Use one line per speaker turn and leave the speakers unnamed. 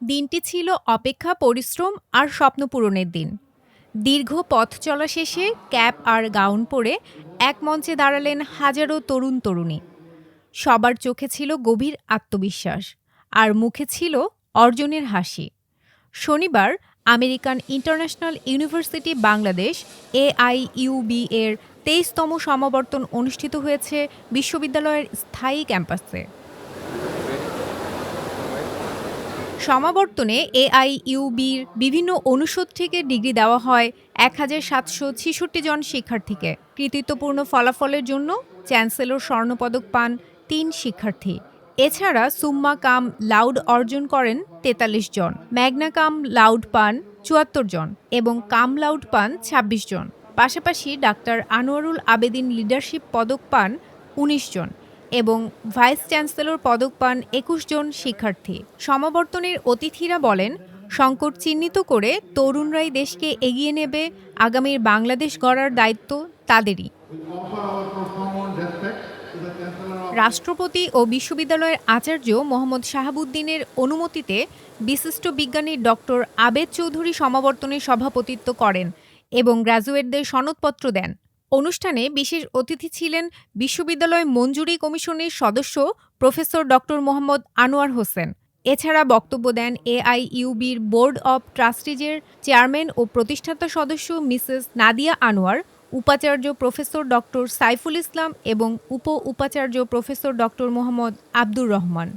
দিনটি ছিল অপেক্ষা, পরিশ্রম আর স্বপ্ন পূরণের দিন। দীর্ঘ পথ চলা শেষে ক্যাপ আর গাউন পরে এক মঞ্চে দাঁড়ালেন হাজারো তরুণ তরুণী। সবার চোখে ছিল গভীর আত্মবিশ্বাস আর মুখে ছিল অর্জনের হাসি। শনিবার American international university Bangladesh AIUB এর ২৩তম সমাবর্তন অনুষ্ঠিত হয়েছে বিশ্ববিদ্যালয়ের স্থায়ী ক্যাম্পাসে। সমাবর্তনে এআইইউবির বিভিন্ন অনুষদ থেকে ডিগ্রি দেওয়া হয় ১,৭৬৬ জন শিক্ষার্থীকে। কৃতিত্বপূর্ণ ফলাফলের জন্য চ্যান্সেলর স্বর্ণপদক পান ৩ শিক্ষার্থী। এছাড়া সুম্মা কাম লাউড অর্জন করেন ৪৩ জন, ম্যাগনা কাম লাউড পান ৭৪ জন এবং কাম লাউড পান ২৬ জন। পাশাপাশি ডাক্তার আনোয়ারুল আবেদিন লিডারশিপ পদক পান ১৯ জন এবং ভাইস চ্যান্সেলর পদক পান ২১ জন শিক্ষার্থী। সমাবর্তনের অতিথিরা বলেন, সংকট চিহ্নিত করে তরুণরাই দেশকে এগিয়ে নেবে, আগামীর বাংলাদেশ গড়ার দায়িত্ব তাদেরই। রাষ্ট্রপতি ও বিশ্ববিদ্যালয়ের আচার্য মোহাম্মদ শাহাবুদ্দিনের অনুমতিতে বিশিষ্ট বিজ্ঞানী ডক্টর আবেদ চৌধুরী সমাবর্তনে সভাপতিত্ব করেন এবং গ্র্যাজুয়েটদের সনদপত্র দেন। অনুষ্ঠানে বিশেষ অতিথি ছিলেন বিশ্ববিদ্যালয় মঞ্জুরি কমিশনের সদস্য প্রফেসর ডক্টর মোহাম্মদ আনোয়ার হোসেন। এছাড়া বক্তব্য দেন এআইইউবির বোর্ড অব ট্রাস্টিজের চেয়ারম্যান ও প্রতিষ্ঠাতা সদস্য মিসেস নাদিয়া আনোয়ার, উপাচার্য প্রফেসর ডক্টর সাইফুল ইসলাম এবং উপাচার্য প্রফেসর ডক্টর মোহাম্মদ আব্দুর রহমান।